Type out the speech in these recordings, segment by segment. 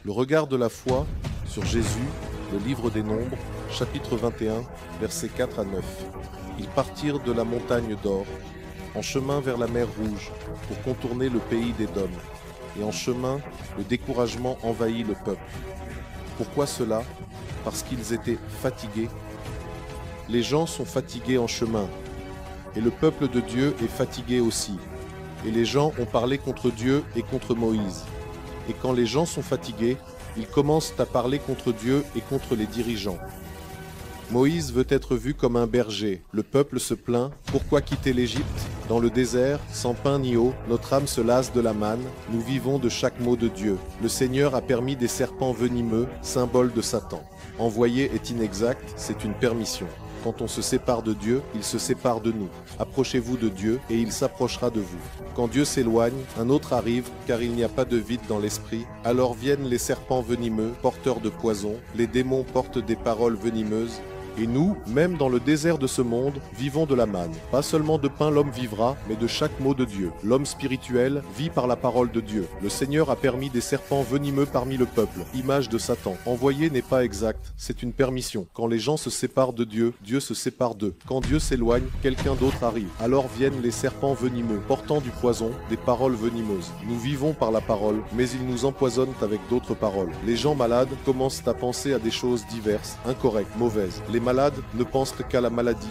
Le regard de la foi sur Jésus, le livre des Nombres, chapitre 21, versets 4 à 9. Ils partirent de la montagne d'Or, en chemin vers la mer Rouge, pour contourner le pays d'Édom. Et en chemin, le découragement envahit le peuple. Pourquoi cela? Parce qu'ils étaient fatigués. Les gens sont fatigués en chemin, et le peuple de Dieu est fatigué aussi. Et les gens ont parlé contre Dieu et contre Moïse. Et quand les gens sont fatigués, ils commencent à parler contre Dieu et contre les dirigeants. Moïse veut être vu comme un berger. Le peuple se plaint. Pourquoi quitter l'Égypte? Dans le désert, sans pain ni eau, notre âme se lasse de la manne. Nous vivons de chaque mot de Dieu. Le Seigneur a permis des serpents venimeux, symbole de Satan. Envoyer est inexact, c'est une permission. Quand on se sépare de Dieu, il se sépare de nous. Approchez-vous de Dieu et il s'approchera de vous. Quand Dieu s'éloigne, un autre arrive, car il n'y a pas de vide dans l'esprit. Alors viennent les serpents venimeux, porteurs de poison. Les démons portent des paroles venimeuses. Et nous, même dans le désert de ce monde, vivons de la manne. Pas seulement de pain l'homme vivra, mais de chaque mot de Dieu. L'homme spirituel vit par la parole de Dieu. Le Seigneur a permis des serpents venimeux parmi le peuple. Image de Satan. Envoyer n'est pas exact, c'est une permission. Quand les gens se séparent de Dieu, Dieu se sépare d'eux. Quand Dieu s'éloigne, quelqu'un d'autre arrive. Alors viennent les serpents venimeux, portant du poison, des paroles venimeuses. Nous vivons par la parole, mais ils nous empoisonnent avec d'autres paroles. Les gens malades commencent à penser à des choses diverses, incorrectes, mauvaises. Les malades ne pensent qu'à la maladie.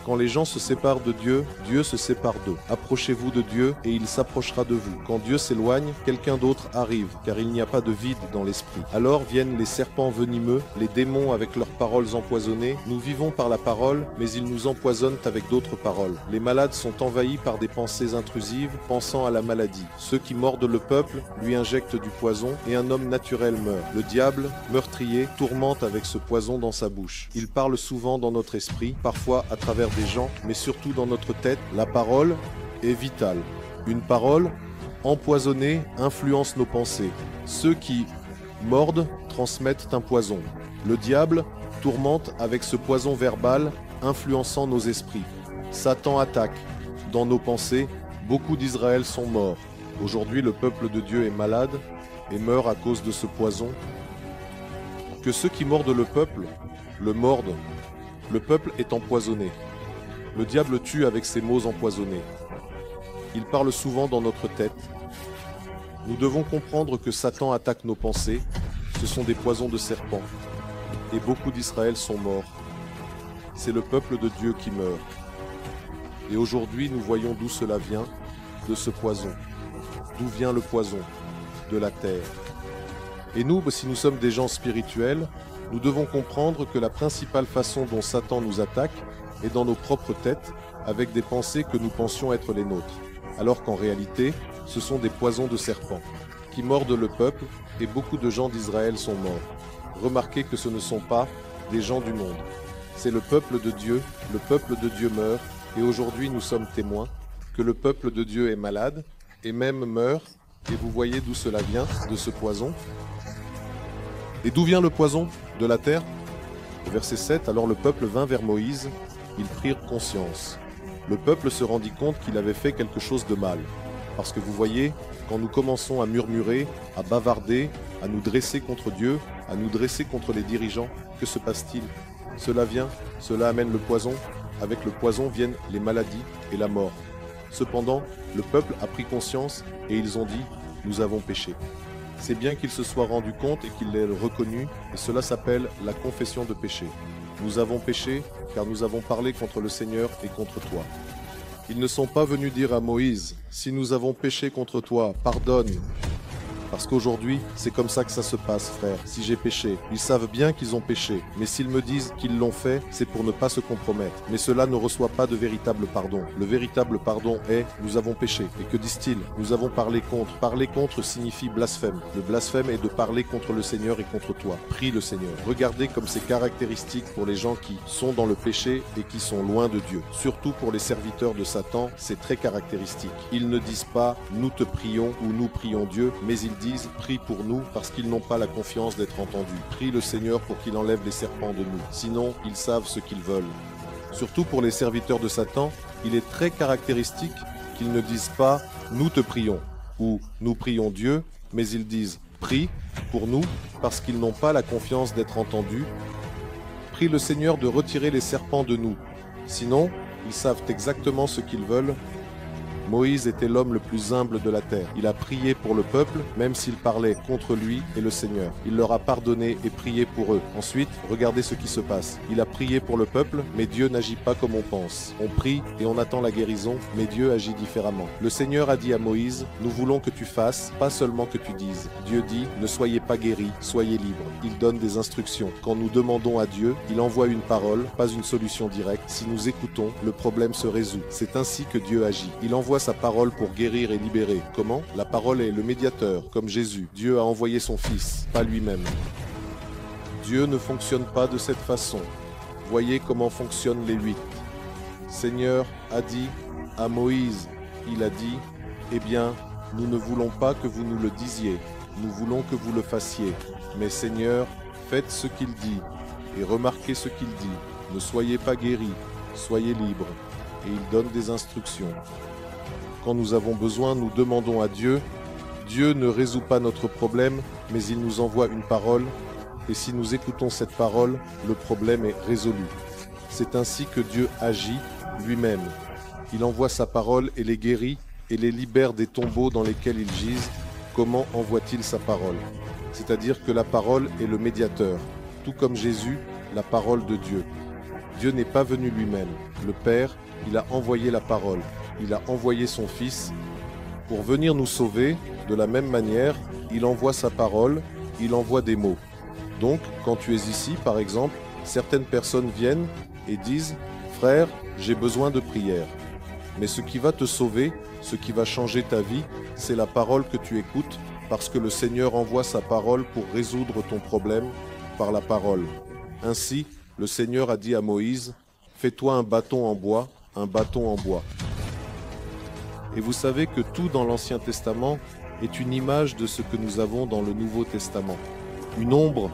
Quand les gens se séparent de Dieu, Dieu se sépare d'eux. Approchez-vous de Dieu et il s'approchera de vous. Quand Dieu s'éloigne, quelqu'un d'autre arrive, car il n'y a pas de vide dans l'esprit. Alors viennent les serpents venimeux, les démons avec leurs paroles empoisonnées. Nous vivons par la parole, mais ils nous empoisonnent avec d'autres paroles. Les malades sont envahis par des pensées intrusives, pensant à la maladie. Ceux qui mordent le peuple lui injectent du poison et un homme naturel meurt. Le diable, meurtrier, tourmente avec ce poison dans sa bouche. Il parle souvent dans notre esprit, parfois à travers des gens, mais surtout dans notre tête. La parole est vitale. Une parole empoisonnée influence nos pensées. Ceux qui mordent transmettent un poison. Le diable tourmente avec ce poison verbal, influençant nos esprits. Satan attaque. Dans nos pensées, beaucoup d'Israël sont morts. Aujourd'hui, le peuple de Dieu est malade et meurt à cause de ce poison. Que ceux qui mordent le peuple le mordent. Le peuple est empoisonné. Le diable tue avec ses mots empoisonnés. Il parle souvent dans notre tête. Nous devons comprendre que Satan attaque nos pensées. Ce sont des poisons de serpent. Et beaucoup d'Israël sont morts. C'est le peuple de Dieu qui meurt. Et aujourd'hui, nous voyons d'où cela vient, de ce poison. D'où vient le poison? De la terre. Et nous, si nous sommes des gens spirituels, nous devons comprendre que la principale façon dont Satan nous attaque est dans nos propres têtes, avec des pensées que nous pensions être les nôtres, alors qu'en réalité, ce sont des poisons de serpents qui mordent le peuple et beaucoup de gens d'Israël sont morts. Remarquez que ce ne sont pas des gens du monde. C'est le peuple de Dieu meurt, et aujourd'hui nous sommes témoins que le peuple de Dieu est malade, et même meurt, et vous voyez d'où cela vient, de ce poison. Et d'où vient le poison? De la terre. Verset 7, alors le peuple vint vers Moïse, ils prirent conscience. Le peuple se rendit compte qu'il avait fait quelque chose de mal. Parce que vous voyez, quand nous commençons à murmurer, à bavarder, à nous dresser contre Dieu, à nous dresser contre les dirigeants, que se passe-t-il? Cela amène le poison. Avec le poison viennent les maladies et la mort. Cependant, le peuple a pris conscience et ils ont dit, nous avons péché. C'est bien qu'ils se soient rendus compte et qu'ils l'aient reconnu, et cela s'appelle la confession de péché. Nous avons péché, car nous avons parlé contre le Seigneur et contre toi. Ils ne sont pas venus dire à Moïse, si nous avons péché contre toi, pardonne. Parce qu'aujourd'hui, c'est comme ça que ça se passe, frère. Si j'ai péché, ils savent bien qu'ils ont péché. Mais s'ils me disent qu'ils l'ont fait, c'est pour ne pas se compromettre. Mais cela ne reçoit pas de véritable pardon. Le véritable pardon est, nous avons péché. Et que disent-ils? Nous avons parlé contre. Parler contre signifie blasphème. Le blasphème est de parler contre le Seigneur et contre toi. Prie le Seigneur. Regardez comme c'est caractéristique pour les gens qui sont dans le péché et qui sont loin de Dieu. Surtout pour les serviteurs de Satan, c'est très caractéristique. Ils ne disent pas, nous te prions ou nous prions Dieu, mais ils disent, prie pour nous parce qu'ils n'ont pas la confiance d'être entendus. Prie le Seigneur pour qu'il enlève les serpents de nous. Sinon, ils savent ce qu'ils veulent. Surtout pour les serviteurs de Satan, il est très caractéristique qu'ils ne disent pas « nous te prions » ou « nous prions Dieu », mais ils disent « prie » Pour nous, parce qu'ils n'ont pas la confiance d'être entendus, prie le Seigneur de retirer les serpents de nous. Sinon, ils savent exactement ce qu'ils veulent. Moïse était l'homme le plus humble de la terre. Il a prié pour le peuple, même s'il parlait contre lui et le Seigneur. Il leur a pardonné et prié pour eux. Ensuite, regardez ce qui se passe. Il a prié pour le peuple, mais Dieu n'agit pas comme on pense. On prie et on attend la guérison, mais Dieu agit différemment. Le Seigneur a dit à Moïse, « Nous voulons que tu fasses, pas seulement que tu dises. » Dieu dit, « Ne soyez pas guéris, soyez libres. » Il donne des instructions. Quand nous demandons à Dieu, il envoie une parole, pas une solution directe. Si nous écoutons, le problème se résout. C'est ainsi que Dieu agit. Il envoie sa parole pour guérir et libérer. Comment? La parole est le médiateur, comme Jésus. Dieu a envoyé son Fils, pas lui-même. Dieu ne fonctionne pas de cette façon. Voyez comment fonctionnent les 8. Seigneur a dit à Moïse, il a dit, « Eh bien, nous ne voulons pas que vous nous le disiez, nous voulons que vous le fassiez. Mais Seigneur, faites ce qu'il dit, et remarquez ce qu'il dit. Ne soyez pas guéris, soyez libres. » Et il donne des instructions. Quand nous avons besoin, nous demandons à Dieu. Dieu ne résout pas notre problème, mais il nous envoie une parole. Et si nous écoutons cette parole, le problème est résolu. C'est ainsi que Dieu agit lui-même. Il envoie sa parole et les guérit et les libère des tombeaux dans lesquels ils gisent. Comment envoie-t-il sa parole? C'est-à-dire que la parole est le médiateur. Tout comme Jésus, la parole de Dieu. Dieu n'est pas venu lui-même. Le Père, il a envoyé la parole. Il a envoyé son Fils pour venir nous sauver. De la même manière, il envoie sa parole, il envoie des mots. Donc, quand tu es ici, par exemple, certaines personnes viennent et disent « Frère, j'ai besoin de prière ». Mais ce qui va te sauver, ce qui va changer ta vie, c'est la parole que tu écoutes, parce que le Seigneur envoie sa parole pour résoudre ton problème par la parole. Ainsi, le Seigneur a dit à Moïse « Fais-toi un bâton en bois, un bâton en bois ». Et vous savez que tout dans l'Ancien Testament est une image de ce que nous avons dans le Nouveau Testament. Une ombre.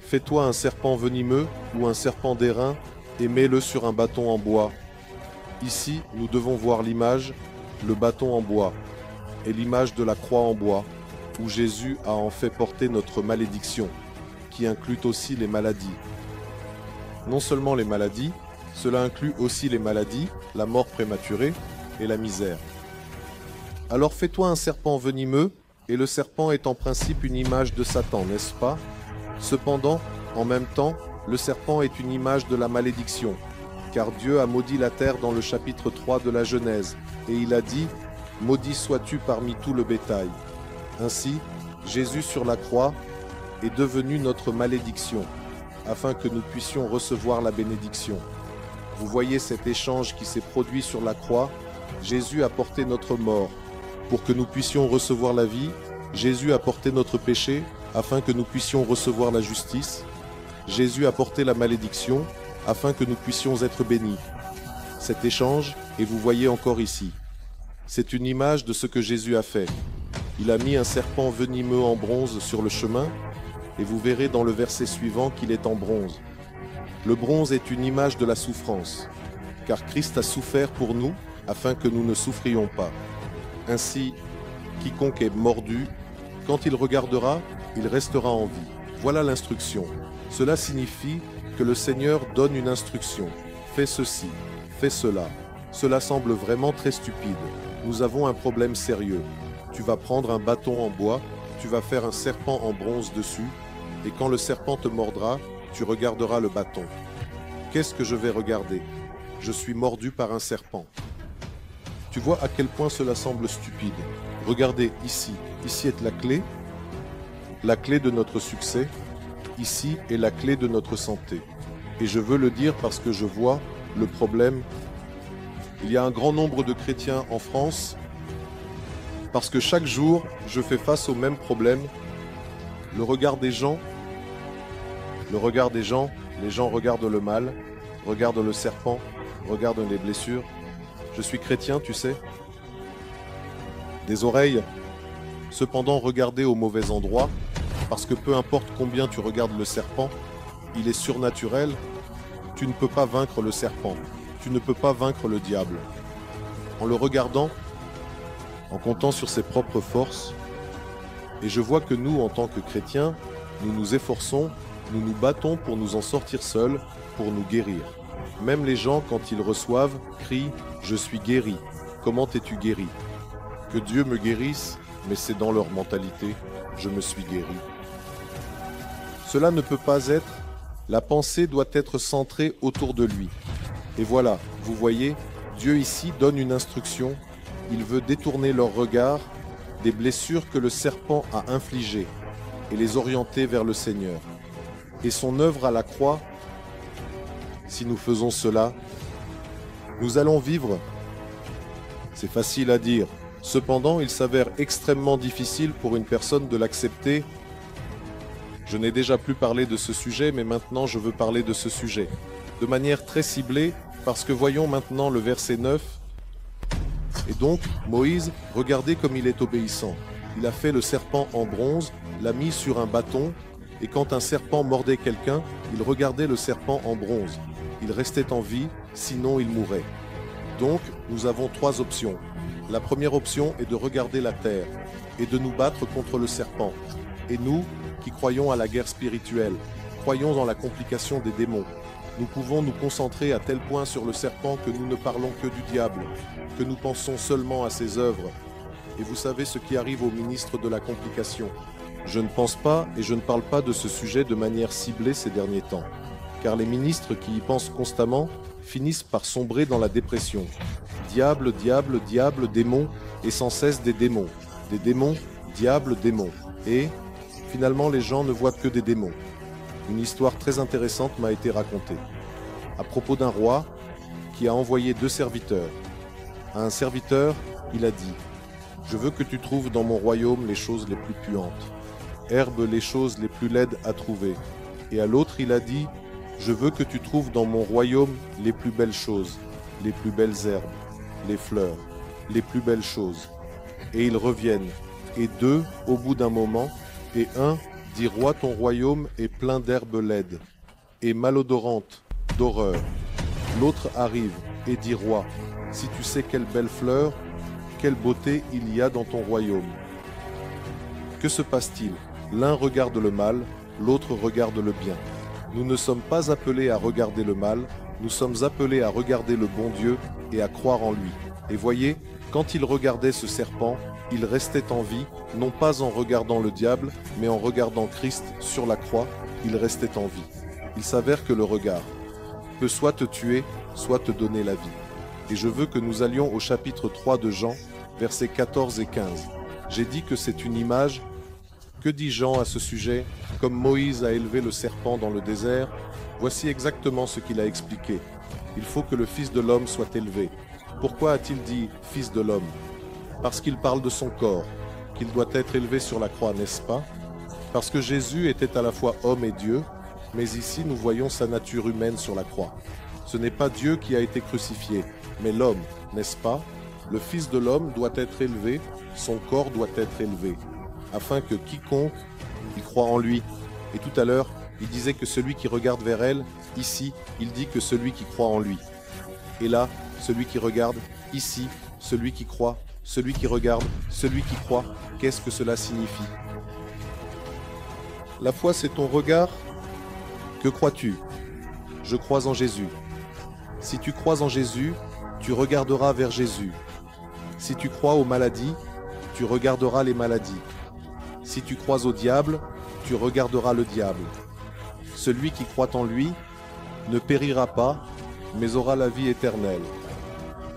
Fais-toi un serpent venimeux ou un serpent d'airain et mets-le sur un bâton en bois. Ici, nous devons voir l'image, le bâton en bois, et l'image de la croix en bois, où Jésus a en fait porté notre malédiction, qui inclut aussi les maladies. Non seulement les maladies, cela inclut aussi les maladies, la mort prématurée, et la misère. Alors fais-toi un serpent venimeux, et le serpent est en principe une image de Satan, n'est-ce pas? Cependant, en même temps, le serpent est une image de la malédiction, car Dieu a maudit la terre dans le chapitre 3 de la Genèse, et il a dit « Maudit sois-tu parmi tout le bétail ». Ainsi, Jésus sur la croix est devenu notre malédiction, afin que nous puissions recevoir la bénédiction. Vous voyez cet échange qui s'est produit sur la croix. Jésus a porté notre mort pour que nous puissions recevoir la vie. Jésus a porté notre péché afin que nous puissions recevoir la justice. Jésus a porté la malédiction afin que nous puissions être bénis. Cet échange, et vous voyez encore ici, c'est une image de ce que Jésus a fait. Il a mis un serpent venimeux en bronze sur le chemin, et vous verrez dans le verset suivant qu'il est en bronze. Le bronze est une image de la souffrance, car Christ a souffert pour nous, afin que nous ne souffrions pas. Ainsi, quiconque est mordu, quand il regardera, il restera en vie. Voilà l'instruction. Cela signifie que le Seigneur donne une instruction. Fais ceci, fais cela. Cela semble vraiment très stupide. Nous avons un problème sérieux. Tu vas prendre un bâton en bois, tu vas faire un serpent en bronze dessus, et quand le serpent te mordra, tu regarderas le bâton. Qu'est-ce que je vais regarder? Je suis mordu par un serpent. Tu vois à quel point cela semble stupide. Regardez ici. Ici est la clé de notre succès. Ici est la clé de notre santé. Et je veux le dire parce que je vois le problème. Il y a un grand nombre de chrétiens en France parce que chaque jour, je fais face au même problème. Le regard des gens, les gens regardent le mal, regardent le serpent, regardent les blessures. Je suis chrétien, tu sais. Des oreilles. Cependant, regardez au mauvais endroit, parce que peu importe combien tu regardes le serpent, il est surnaturel. Tu ne peux pas vaincre le serpent. Tu ne peux pas vaincre le diable. En le regardant, en comptant sur ses propres forces, Et je vois que nous, en tant que chrétiens, nous nous efforçons, nous nous battons pour nous en sortir seuls, pour nous guérir. Même les gens, quand ils reçoivent, crient « Je suis guéri ». Comment es-tu guéri? Que Dieu me guérisse, mais c'est dans leur mentalité « Je me suis guéri ». Cela ne peut pas être. La pensée doit être centrée autour de lui. Et voilà, vous voyez, Dieu ici donne une instruction. Il veut détourner leur regard des blessures que le serpent a infligées et les orienter vers le Seigneur. Et son œuvre à la croix, si nous faisons cela, nous allons vivre. C'est facile à dire. Cependant, il s'avère extrêmement difficile pour une personne de l'accepter. Je n'ai déjà plus parlé de ce sujet, mais maintenant je veux parler de ce sujet. De manière très ciblée, parce que voyons maintenant le verset 9. Et donc, Moïse, regardez comme il est obéissant. Il a fait le serpent en bronze, l'a mis sur un bâton, et quand un serpent mordait quelqu'un, il regardait le serpent en bronze. Il restait en vie, sinon il mourait. Donc, nous avons trois options. La première option est de regarder la terre et de nous battre contre le serpent. Et nous, qui croyons à la guerre spirituelle, croyons en la complication des démons, nous pouvons nous concentrer à tel point sur le serpent que nous ne parlons que du diable, que nous pensons seulement à ses œuvres. Et vous savez ce qui arrive au ministre de la complication. Je ne pense pas et je ne parle pas de ce sujet de manière ciblée ces derniers temps, car les ministres qui y pensent constamment finissent par sombrer dans la dépression. Diable, diable, diable, démon, et sans cesse des démons. Des démons, diable, démon. Et finalement, les gens ne voient que des démons. Une histoire très intéressante m'a été racontée. À propos d'un roi qui a envoyé 2 serviteurs. À un serviteur, il a dit « Je veux que tu trouves dans mon royaume les choses les plus puantes. Herbe les choses les plus laides à trouver. » Et à l'autre, il a dit « Je veux que tu trouves dans mon royaume les plus belles choses, les plus belles herbes, les fleurs, les plus belles choses. » Et ils reviennent. Et 2, au bout d'un moment, et 1 dit « Roi, ton royaume est plein d'herbes laides et malodorantes, d'horreur. » L'autre arrive et dit « Roi, si tu sais quelle belle fleur, quelle beauté il y a dans ton royaume. » Que se passe-t-il? L'un regarde le mal, l'autre regarde le bien. Nous ne sommes pas appelés à regarder le mal, nous sommes appelés à regarder le bon Dieu et à croire en lui. Et voyez, quand il regardait ce serpent, il restait en vie, non pas en regardant le diable, mais en regardant Christ sur la croix, il restait en vie. Il s'avère que le regard peut soit te tuer, soit te donner la vie. Et je veux que nous allions au chapitre 3 de Jean, versets 14 et 15. J'ai dit que c'est une image. Que dit Jean à ce sujet? Comme Moïse a élevé le serpent dans le désert, voici exactement ce qu'il a expliqué. Il faut que le Fils de l'homme soit élevé. Pourquoi a-t-il dit « Fils de l'homme » ? Parce qu'il parle de son corps, qu'il doit être élevé sur la croix, n'est-ce pas? Parce que Jésus était à la fois homme et Dieu, mais ici nous voyons sa nature humaine sur la croix. Ce n'est pas Dieu qui a été crucifié, mais l'homme, n'est-ce pas? Le Fils de l'homme doit être élevé, son corps doit être élevé, afin que quiconque y croit en lui. Et tout à l'heure, il disait que celui qui regarde vers elle, ici, il dit que celui qui croit en lui. Et là, celui qui regarde, ici, celui qui croit, celui qui regarde, celui qui croit, qu'est-ce que cela signifie? La foi, c'est ton regard. Que crois-tu? Je crois en Jésus. Si tu crois en Jésus, tu regarderas vers Jésus. Si tu crois aux maladies, tu regarderas les maladies. Si tu crois au diable, tu regarderas le diable. Celui qui croit en lui ne périra pas, mais aura la vie éternelle.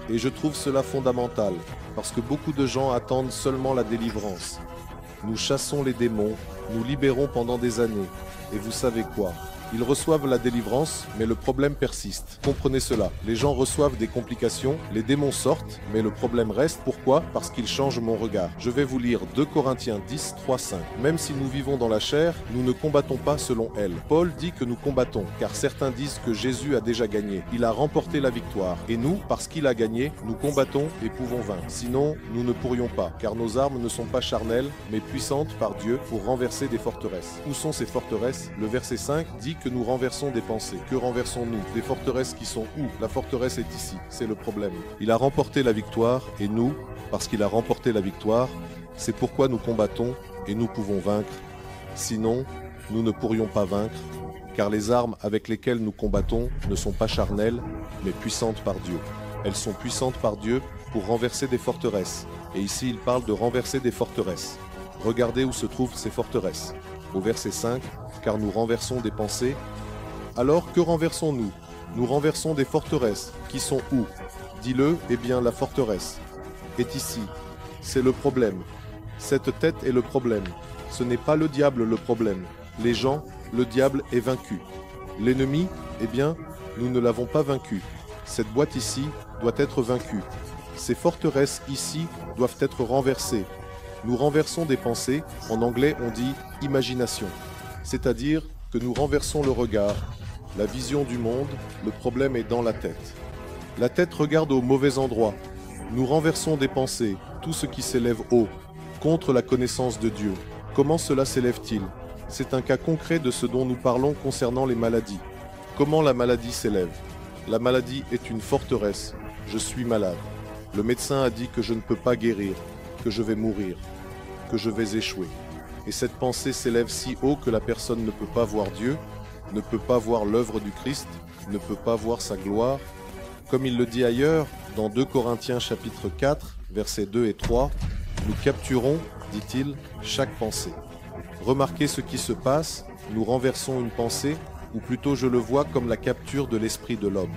Et je trouve cela fondamental, parce que beaucoup de gens attendent seulement la délivrance. Nous chassons les démons, nous libérons pendant des années. Et vous savez quoi? Ils reçoivent la délivrance, mais le problème persiste. Comprenez cela. Les gens reçoivent des complications, les démons sortent, mais le problème reste. Pourquoi? Parce qu'ils changent mon regard. Je vais vous lire 2 Corinthiens 10, 3, 5. Même si nous vivons dans la chair, nous ne combattons pas selon elle. Paul dit que nous combattons, car certains disent que Jésus a déjà gagné. Il a remporté la victoire. Et nous, parce qu'il a gagné, nous combattons et pouvons vaincre. Sinon, nous ne pourrions pas, car nos armes ne sont pas charnelles, mais puissantes par Dieu pour renverser des forteresses. Où sont ces forteresses? Le verset 5 dit que nous renversons des pensées. Que renversons-nous? Des forteresses qui sont où? La forteresse est ici, c'est le problème. Il a remporté la victoire, et nous, parce qu'il a remporté la victoire, c'est pourquoi nous combattons et nous pouvons vaincre. Sinon, nous ne pourrions pas vaincre, car les armes avec lesquelles nous combattons ne sont pas charnelles, mais puissantes par Dieu. Elles sont puissantes par Dieu pour renverser des forteresses. Et ici, il parle de renverser des forteresses. Regardez où se trouvent ces forteresses. Au verset 5, « Car nous renversons des pensées. » Alors, que renversons-nous? Nous renversons des forteresses. Qui sont où? Dis-le, eh bien, la forteresse est ici. C'est le problème. Cette tête est le problème. Ce n'est pas le diable le problème. Les gens, le diable est vaincu. L'ennemi, eh bien, nous ne l'avons pas vaincu. Cette boîte ici doit être vaincue. Ces forteresses ici doivent être renversées. Nous renversons des pensées, en anglais on dit « imagination », c'est-à-dire que nous renversons le regard, la vision du monde, le problème est dans la tête. La tête regarde au mauvais endroit. Nous renversons des pensées, tout ce qui s'élève haut, contre la connaissance de Dieu. Comment cela s'élève-t-il? C'est un cas concret de ce dont nous parlons concernant les maladies. Comment la maladie s'élève? La maladie est une forteresse. Je suis malade. Le médecin a dit que je ne peux pas guérir, que je vais mourir, que je vais échouer. Et cette pensée s'élève si haut que la personne ne peut pas voir Dieu, ne peut pas voir l'œuvre du Christ, ne peut pas voir sa gloire. Comme il le dit ailleurs, dans 2 Corinthiens chapitre 4, versets 2 et 3, « Nous capturons, dit-il, chaque pensée. » Remarquez ce qui se passe, nous renversons une pensée, ou plutôt je le vois comme la capture de l'esprit de l'homme.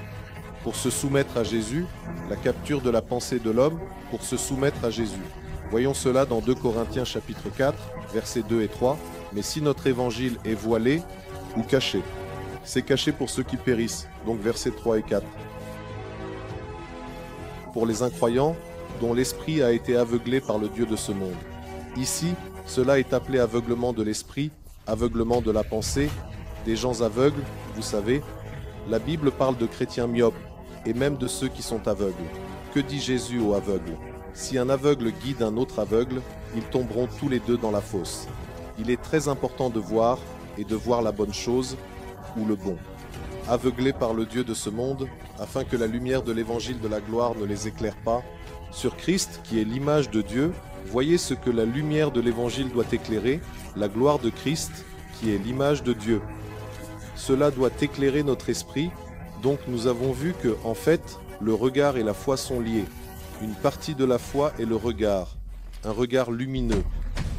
Pour se soumettre à Jésus, la capture de la pensée de l'homme, pour se soumettre à Jésus. Voyons cela dans 2 Corinthiens chapitre 4, versets 2 et 3. « Mais si notre évangile est voilé ou caché, c'est caché pour ceux qui périssent. » Donc versets 3 et 4. Pour les incroyants, dont l'esprit a été aveuglé par le Dieu de ce monde. Ici, cela est appelé aveuglement de l'esprit, aveuglement de la pensée, des gens aveugles, vous savez. La Bible parle de chrétiens myopes, et même de ceux qui sont aveugles. Que dit Jésus aux aveugles? Si un aveugle guide un autre aveugle, ils tomberont tous les deux dans la fosse. Il est très important de voir, et de voir la bonne chose, ou le bon. Aveuglés par le Dieu de ce monde, afin que la lumière de l'évangile de la gloire ne les éclaire pas, sur Christ, qui est l'image de Dieu, voyez ce que la lumière de l'évangile doit éclairer, la gloire de Christ, qui est l'image de Dieu. Cela doit éclairer notre esprit, donc nous avons vu que, en fait, le regard et la foi sont liés. Une partie de la foi est le regard, un regard lumineux,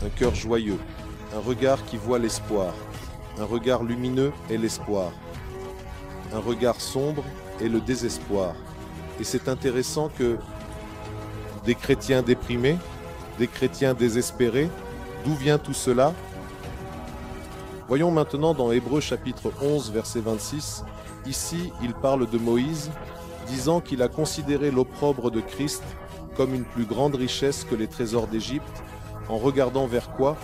un cœur joyeux, un regard qui voit l'espoir. Un regard lumineux est l'espoir. Un regard sombre est le désespoir. Et c'est intéressant que des chrétiens déprimés, des chrétiens désespérés, d'où vient tout cela? Voyons maintenant dans Hébreux chapitre 11, verset 26. Ici, il parle de Moïse, disant qu'il a considéré l'opprobre de Christ comme une plus grande richesse que les trésors d'Égypte, en regardant vers quoi?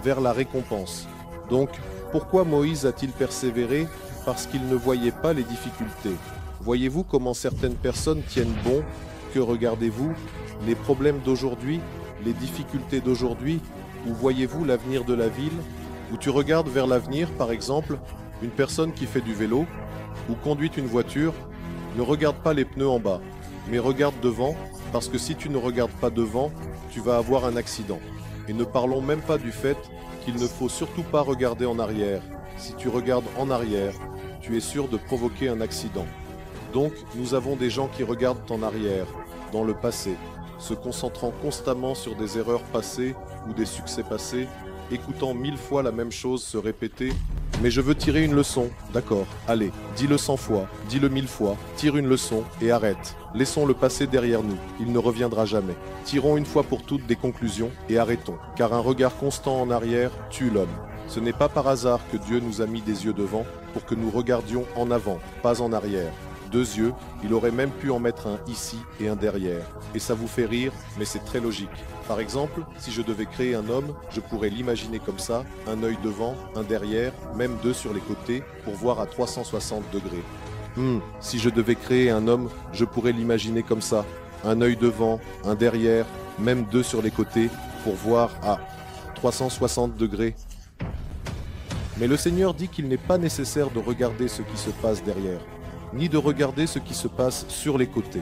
Vers la récompense. Donc, pourquoi Moïse a-t-il persévéré? Parce qu'il ne voyait pas les difficultés. Voyez-vous comment certaines personnes tiennent bon? Que regardez-vous? Les problèmes d'aujourd'hui, les difficultés d'aujourd'hui? Ou voyez-vous l'avenir de la ville? Où tu regardes vers l'avenir, par exemple, une personne qui fait du vélo ou conduit une voiture, ne regarde pas les pneus en bas, mais regarde devant, parce que si tu ne regardes pas devant, tu vas avoir un accident. Et ne parlons même pas du fait qu'il ne faut surtout pas regarder en arrière. Si tu regardes en arrière, tu es sûr de provoquer un accident. Donc, nous avons des gens qui regardent en arrière, dans le passé, se concentrant constamment sur des erreurs passées ou des succès passés, écoutant 1000 fois la même chose se répéter. Mais je veux tirer une leçon. D'accord, allez, dis-le 100 fois, dis-le 1000 fois, tire une leçon et arrête. Laissons le passé derrière nous, il ne reviendra jamais. Tirons une fois pour toutes des conclusions et arrêtons, car un regard constant en arrière tue l'homme. Ce n'est pas par hasard que Dieu nous a mis des yeux devant pour que nous regardions en avant, pas en arrière. 2 yeux, il aurait même pu en mettre un ici et un derrière. Et ça vous fait rire, mais c'est très logique. Par exemple, si je devais créer un homme, je pourrais l'imaginer comme ça, un œil devant, un derrière, même 2 sur les côtés, pour voir à 360 degrés. Si je devais créer un homme, je pourrais l'imaginer comme ça, un œil devant, un derrière, même 2 sur les côtés, pour voir à 360 degrés. Mais le Seigneur dit qu'il n'est pas nécessaire de regarder ce qui se passe derrière, ni de regarder ce qui se passe sur les côtés.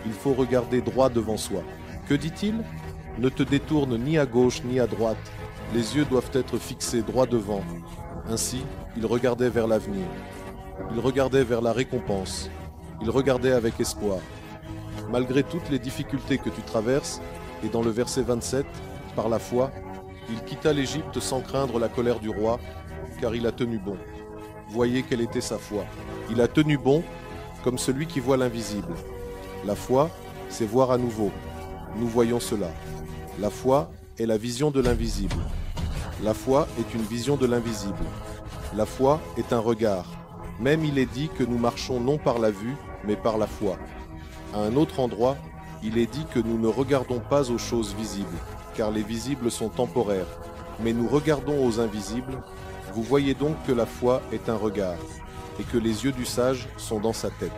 Il faut regarder droit devant soi. Que dit-il? Ne te détourne ni à gauche ni à droite. Les yeux doivent être fixés droit devant. Ainsi, il regardait vers l'avenir. Il regardait vers la récompense. Il regardait avec espoir. Malgré toutes les difficultés que tu traverses, et dans le verset 27, par la foi, il quitta l'Égypte sans craindre la colère du roi, car il a tenu bon. Voyez quelle était sa foi. Il a tenu bon comme celui qui voit l'invisible. La foi, c'est voir à nouveau. Nous voyons cela. La foi est la vision de l'invisible. La foi est une vision de l'invisible. La foi est un regard. Même il est dit que nous marchons non par la vue, mais par la foi. À un autre endroit, il est dit que nous ne regardons pas aux choses visibles, car les visibles sont temporaires, mais nous regardons aux invisibles. Vous voyez donc que la foi est un regard, et que les yeux du sage sont dans sa tête.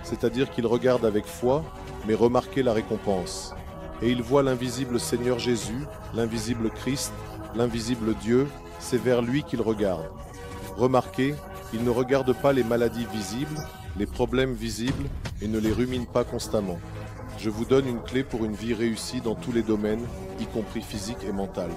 C'est-à-dire qu'il regarde avec foi, mais remarquez la récompense. Et il voit l'invisible Seigneur Jésus, l'invisible Christ, l'invisible Dieu, c'est vers lui qu'il regarde. Remarquez, il ne regarde pas les maladies visibles, les problèmes visibles, et ne les rumine pas constamment. Je vous donne une clé pour une vie réussie dans tous les domaines, y compris physique et mental.